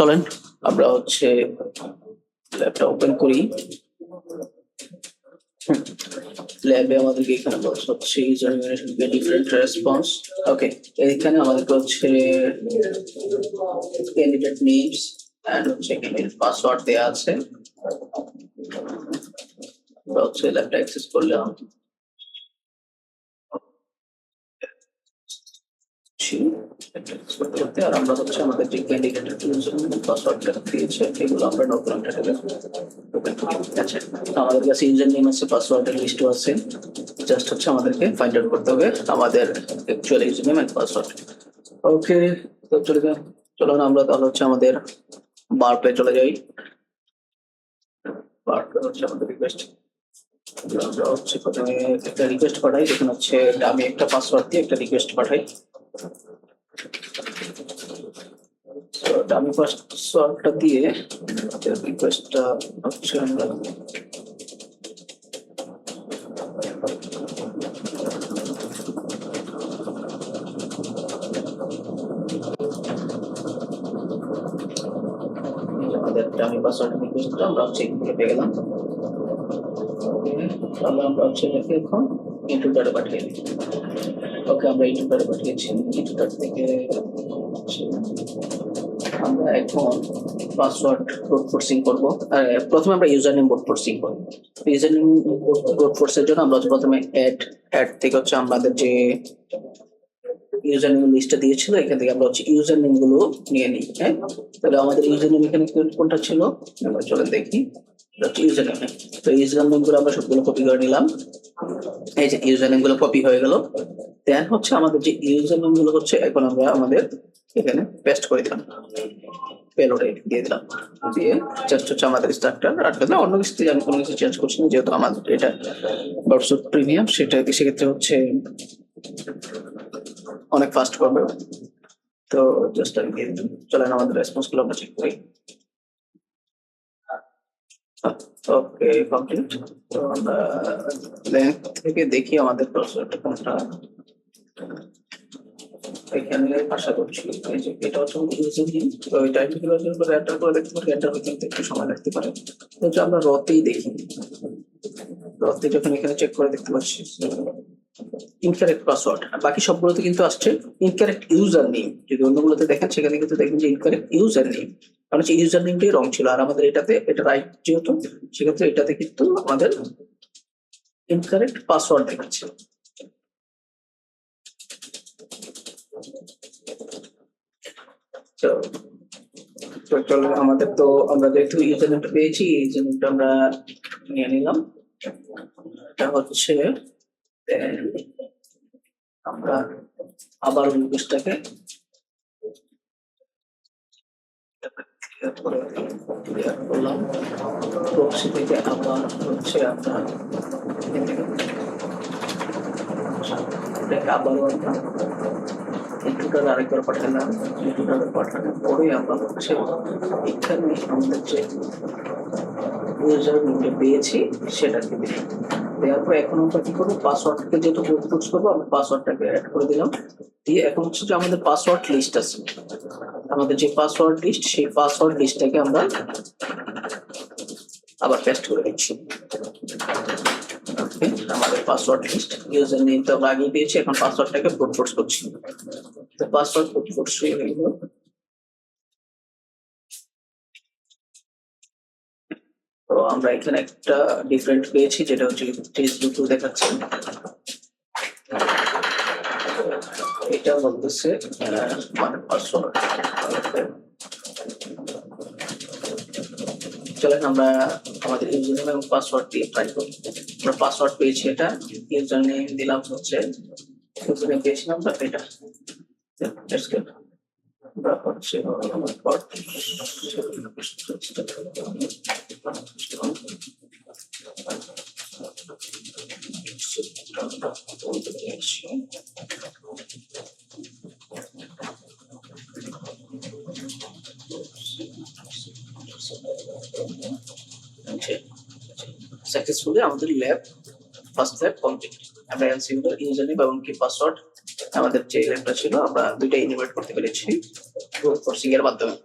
চলেন আমরা হচ্ছে ল্যাবটা ওপেন করি। ল্যাবে আমাদেরকে এখানে বলছে হচ্ছে ইউজার জেনারেশন ডিফারেন্ট রেসপন্স। ওকে, এখানে আমাদেরকে হচ্ছে ক্যান্ডিডেট নেমস এন্ড হচ্ছে ক্যান্ডিডেট পাসওয়ার্ড দেয়া আছে। আমরা হচ্ছে ল্যাবটা অ্যাক্সেস করলাম। আর আমরা হচ্ছে আমাদের যে ক্যান্ডিডেটের পাসওয়ার্ডটা দিয়েছে এগুলো আমরা নতুন একটা ওপেন করি। আচ্ছা, আমাদের কাছে ইউজার নেম আছে, পাসওয়ার্ডের লিস্টও আছে। জাস্ট হচ্ছে আমাদেরকে ফাইন্ড আউট করতে হবে আমাদের actual user name and password. Okay, তো চলো না আমরা তাহলে হচ্ছে আমাদের বারপে চলে যাই। বারপে হচ্ছে আমাদের রিকোয়েস্ট। আমরা হচ্ছে প্রথমে একটা রিকোয়েস্ট পাঠাই, যেখানে হচ্ছে আমি একটা পাসওয়ার্ড দিয়ে একটা রিকোয়েস্ট পাঠাই। আমি পাসওয়ার্ডটা দিয়ে রিকোয়েস্টটা হচ্ছে আমরা আমাদের ডামি পাসওয়ার্ড রিকোয়েস্টটা আমরা চেক করে পেয়ে গেলাম। তাহলে আমরা হচ্ছে এখন ইন্টারপ্রেটারে পাঠিয়ে দিই। ওকে, আমরা ইন্টারপ্রেটারে পাঠিয়েছি। ইন্টারপ্রেটার থেকে আমরা এখন পাসওয়ার্ড ব্রুট ফোর্সিং করব। প্রথমে আমরা ইউজার নেম ব্রুট ফোর্সিং করব। ইউজার নেম ব্রুট ফোর্সের জন্য আমরা প্রথমে অ্যাড থেকে হচ্ছে আমাদের যে ইউজার নেম লিস্টটা দিয়েছিল এখান থেকে আমরা হচ্ছে ইউজার নেম গুলো নিয়ে নিই। হ্যাঁ, তাহলে আমাদের ইউজার নেম এখানে কোনটা ছিল আমরা চলে দেখি। ইউজার নেম, তো ইউজার নেম গুলো আমরা সবগুলো কপি করে নিলাম। এই যে ইউজার নেম গুলো কপি হয়ে গেল। দেন হচ্ছে আমাদের যে ইউজার নেম গুলো হচ্ছে এখন আমরা আমাদের এখানে পেস্ট করে দিলাম, পেলোডে দিয়ে দিলাম। দিয়ে জাস্ট হচ্ছে আমাদের স্ট্রাকচার রাখতে অন্য কিছু আমি কোনো কিছু চেঞ্জ করছি না, যেহেতু আমাদের এটা বার্ডসুট প্রিমিয়াম, সেটা সেক্ষেত্রে হচ্ছে অনেক ফাস্ট করবে। তো জাস্ট আমি দিয়ে দিলাম। চলেন আমাদের রেসপন্স গুলো আমরা চেক করি। ওকে, কমপ্লিট। তো আমরা লেন্থ থেকে দেখি আমাদের প্রসেসরটা কোনটা। এখানে আশা করছি এটা হচ্ছে ইউজার নেম। তো এই টাইপের করে এন্টার করে দেখতে পারি, এন্টার করতে একটু সময় লাগতে পারে। তো আমরা রতেই দেখি, রতে যখন এখানে চেক করে দেখতে পাচ্ছি ইনকারেক্ট পাসওয়ার্ড, বাকি সবগুলোতে কিন্তু আসছে ইনকারেক্ট ইউজার নেম। যদি অন্যগুলোতে দেখেন সেখানে কিন্তু দেখবেন যে ইনকারেক্ট ইউজার নেম, কারণ হচ্ছে ইউজার নেমটাই রং ছিল। আর আমাদের এটাতে এটা রাইট যেহেতু, সেক্ষেত্রে এটাতে কিন্তু আমাদের ইনকারেক্ট পাসওয়ার্ড দেখাচ্ছে। তো চলো আমাদের তো আমরা যেহেতু ইউজার নেমটা পেয়েছি, ইউজার নেমটা আমরা নিয়ে নিলাম। এটা হচ্ছে আমরা আবার রিকোয়েস্টটাকে ক্লিয়ার করলাম। প্রক্সি থেকে আবার হচ্ছে আমরা এটাকে আবারও আমরা ইন্ট্রোটার আরেকবার পাঠালাম। ইন্ট্রোটার পাঠানোর পরে আমরা হচ্ছে এখানে আমাদের যে ইউজার নেমটা পেয়েছি সেটাকে দিলাম। দেওয়ার পর এখন আমরা কি করবো, পাসওয়ার্ডকে যেহেতু পুশ করবো, আমরা পাসওয়ার্ডটাকে অ্যাড করে দিলাম। দিয়ে এখন হচ্ছে যে আমাদের পাসওয়ার্ড লিস্ট আছে, আমাদের যে পাসওয়ার্ড লিস্ট, সেই পাসওয়ার্ড লিস্টটাকে আমরা আবার পেস্ট করে দিচ্ছি। আমাদের পাসওয়ার্ড লিস্ট, ইউজার নেম তো আমরা আগে পেয়েছি, এখন পাসওয়ার্ডটাকে ব্রুট ফোর্স করছি। তো পাসওয়ার্ড ব্রুট ফোর্স হয়ে গেল। তো আমরা এখানে একটা ডিফারেন্ট পেয়েছি, যেটা হচ্ছে টেস্ট2 দেখাচ্ছে। এটা বলতেছে মানে পাসওয়ার্ড। চলেন আমরা আমাদের ইউজার নেম এবং পাসওয়ার্ড দিয়ে ট্রাই করি। আমরা পাসওয়ার্ড পেয়েছি, এটা ইউজার নেম দিলাম হচ্ছে ইউজার নেম পেয়েছি আমরা এটা। লেটস গেট আমরা হচ্ছে আমার পার্ট সাকসেসফুলি আমাদের ল্যাব ফার্স্ট ল্যাব কমপ্লিট। আমরা এনসিউর ইউজার নেম এবং কি পাসওয়ার্ড আমাদের যে ল্যাবটা ছিল আমরা দুইটা ইনভাইট করতে পেরেছি ব্রুট ফোর্সিং এর মাধ্যমে।